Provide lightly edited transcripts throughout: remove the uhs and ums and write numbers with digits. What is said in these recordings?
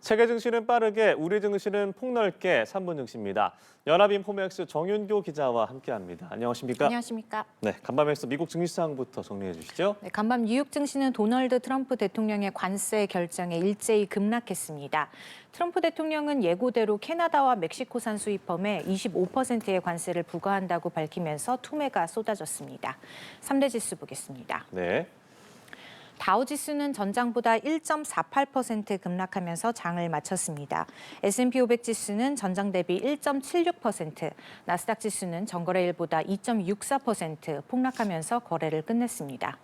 세계 증시는 빠르게, 우리 증시는 폭넓게 3분 증시입니다. 연합인포맥스 정윤교 기자와 함께합니다. 안녕하십니까? 안녕하십니까? 네, 간밤에서 미국 증시 상황부터 정리해 주시죠. 네, 간밤 뉴욕 증시는 도널드 트럼프 대통령의 관세 결정에 일제히 급락했습니다. 트럼프 대통령은 예고대로 캐나다와 멕시코산 수입품에 25%의 관세를 부과한다고 밝히면서 투매가 쏟아졌습니다. 3대 지수 보겠습니다. 네. 다우지수는 전장보다 1.48% 급락하면서 장을 마쳤습니다. S&P 500 지수는 전장 대비 1.76%, 나스닥 지수는 전거래일보다 2.64% 폭락하면서 거래를 끝냈습니다.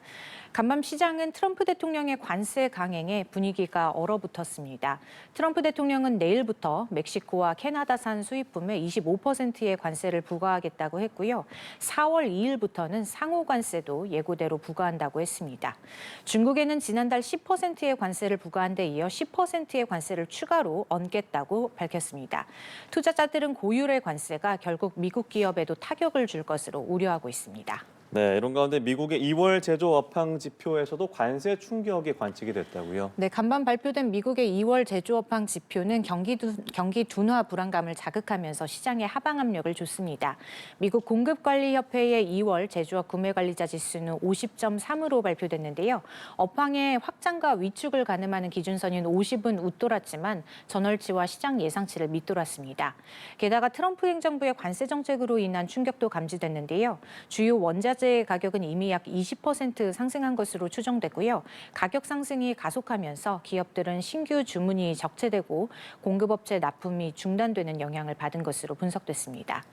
간밤 시장은 트럼프 대통령의 관세 강행에 분위기가 얼어붙었습니다. 트럼프 대통령은 내일부터 멕시코와 캐나다산 수입품에 25%의 관세를 부과하겠다고 했고요. 4월 2일부터는 상호 관세도 예고대로 부과한다고 했습니다. 중국에는 지난달 10%의 관세를 부과한 데 이어 10%의 관세를 추가로 얹겠다고 밝혔습니다. 투자자들은 고율의 관세가 결국 미국 기업에도 타격을 줄 것으로 우려하고 있습니다. 네, 이런 가운데 미국의 2월 제조 업황 지표에서도 관세 충격이 관측이 됐다고요. 네, 간밤 발표된 미국의 2월 제조업황 지표는 경기 둔화 불안감을 자극하면서 시장에 하방 압력을 줬습니다. 미국 공급관리협회의 2월 제조업 구매관리자 지수는 50.3으로 발표됐는데요. 업황의 확장과 위축을 가늠하는 기준선인 50은 웃돌았지만 전월치와 시장 예상치를 밑돌았습니다. 게다가 트럼프 행정부의 관세 정책으로 인한 충격도 감지됐는데요. 주요 원자재 가격은 이미 약 20% 상승한 것으로 추정되고요. 가격 상승이 가속하면서 기업들은 신규 주문이 적체되고 공급업체 납품이 중단되는 영향을 받은 것으로 분석됐습니다.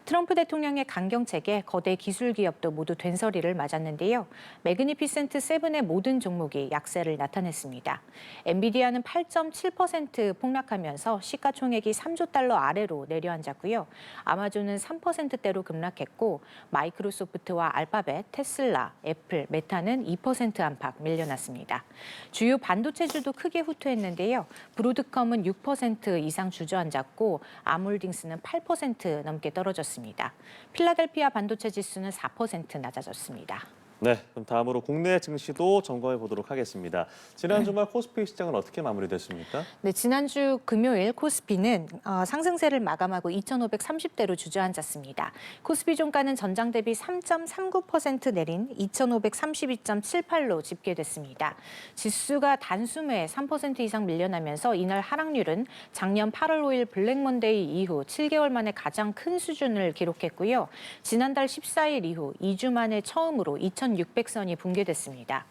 트럼프 대통령의 강경책에 거대 기술 기업도 모두 된서리를 맞았는데요. 매그니피센트 7의 모든 종목이 약세를 나타냈습니다. 엔비디아는 8.7% 폭락하면서 시가총액이 3조 달러 아래로 내려앉았고요. 아마존은 3%대로 급락했고 마이크로소프트와 알파벳, 테슬라, 애플, 메타는 2% 안팎 밀려났습니다. 주요 반도체주도 크게 후퇴했는데요. 브로드컴은 6% 이상 주저앉았고 아몰딩스는 8% 넘게 떨어졌습니다. 필라델피아 반도체 지수는 4% 낮아졌습니다. 네, 그럼 다음으로 국내 증시도 점검해 보도록 하겠습니다. 지난 주말 코스피 시장은 어떻게 마무리됐습니까? 네, 지난주 금요일 코스피는 상승세를 마감하고 2,530대로 주저앉았습니다. 코스피 종가는 전장 대비 3.39% 내린 2,532.78로 집계됐습니다. 지수가 단숨에 3% 이상 밀려나면서 이날 하락률은 작년 8월 5일 블랙먼데이 이후 7개월 만에 가장 큰 수준을 기록했고요. 지난달 14일 이후 2주 만에 처음으로 2,600선이 붕괴됐습니다.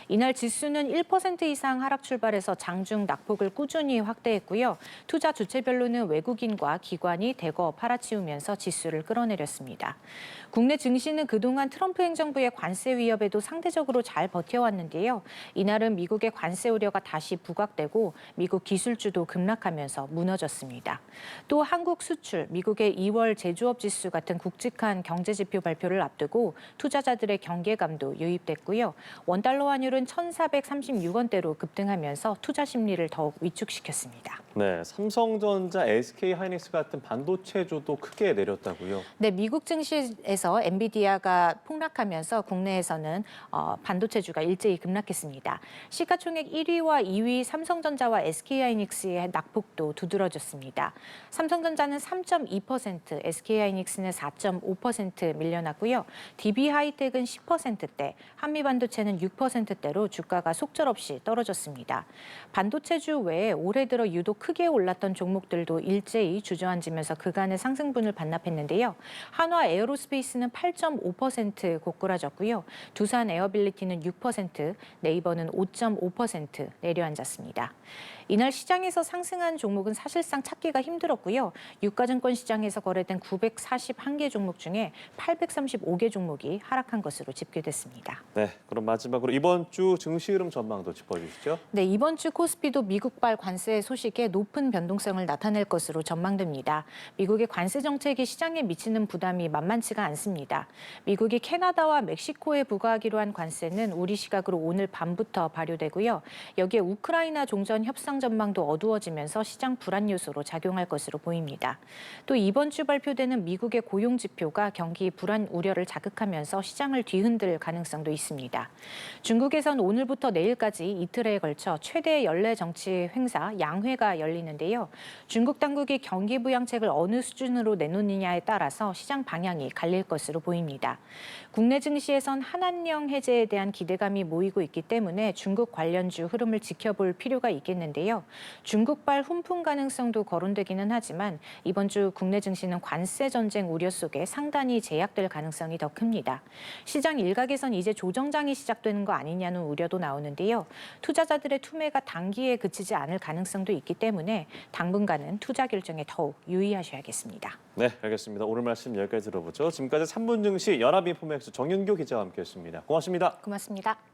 이날 지수는 1% 이상 하락 출발해서 장중 낙폭을 꾸준히 확대했고요. 투자 주체별로는 외국인과 기관이 대거 팔아치우면서 지수를 끌어내렸습니다. 국내 증시는 그동안 트럼프 행정부의 관세 위협에도 상대적으로 잘 버텨왔는데요. 이날은 미국의 관세 우려가 다시 부각되고 미국 기술주도 급락하면서 무너졌습니다. 또 한국 수출, 미국의 2월 제조업 지수 같은 굵직한 경제 지표 발표를 앞두고 투자자들의 경계감도 유입됐고요. 원달러 환율은 1,436원대로 급등하면서 투자 심리를 더욱 위축시켰습니다. 네, 삼성전자, SK하이닉스 같은 반도체주도 크게 내렸다고요. 네, 미국 증시에서 엔비디아가 폭락하면서 국내에서는 반도체주가 일제히 급락했습니다. 시가총액 1위와 2위 삼성전자와 SK하이닉스의 낙폭도 두드러졌습니다. 삼성전자는 3.2%, SK하이닉스는 4.5% 밀려났고요. DB하이텍은 10%대, 한미반도체는 6%대로 주가가 속절없이 떨어졌습니다. 반도체주 외에 올해 들어 유독 크게 올랐던 종목들도 일제히 주저앉으면서 그간의 상승분을 반납했는데요. 한화 에어로스페이스는 8.5% 고꾸라졌고요. 두산 에어빌리티는 6%, 네이버는 5.5% 내려앉았습니다. 이날 시장에서 상승한 종목은 사실상 찾기가 힘들었고요. 유가증권 시장에서 거래된 941개 종목 중에 835개 종목이 하락한 것으로 집계됐습니다. 네, 그럼 마지막으로 이번 주 증시 흐름 전망도 짚어주시죠. 네, 이번 주 코스피도 미국발 관세 소식에 높은 변동성을 나타낼 것으로 전망됩니다. 미국의 관세 정책이 시장에 미치는 부담이 만만치가 않습니다. 미국이 캐나다와 멕시코에 부과하기로 한 관세는 우리 시각으로 오늘 밤부터 발효되고요. 여기에 우크라이나 종전 협상 전망도 어두워지면서 시장 불안 요소로 작용할 것으로 보입니다. 또 이번 주 발표되는 미국의 고용 지표가 경기 불안 우려를 자극하면서 시장을 뒤흔들 가능성도 있습니다. 중국에선 오늘부터 내일까지 이틀에 걸쳐 최대 연례 정치 행사 양회가 열리는데요. 중국 당국이 경기 부양책을 어느 수준으로 내놓느냐에 따라서 시장 방향이 갈릴 것으로 보입니다. 국내 증시에선 한한령 해제에 대한 기대감이 모이고 있기 때문에 중국 관련주 흐름을 지켜볼 필요가 있겠는데요. 중국발 훈풍 가능성도 거론되기는 하지만 이번 주 국내 증시는 관세 전쟁 우려 속에 상단이 제약될 가능성이 더 큽니다. 시장 일각에선 이제 조정장이 시작되는 거 아니냐는 우려도 나오는데요. 투자자들의 투매가 단기에 그치지 않을 가능성도 있기 때문에 당분간은 투자 결정에 더욱 유의하셔야겠습니다. 네, 알겠습니다. 오늘 말씀 여기까지 들어보죠. 지금까지 3분 증시 연합인포맥스 정윤교 기자와 함께했습니다. 고맙습니다. 고맙습니다.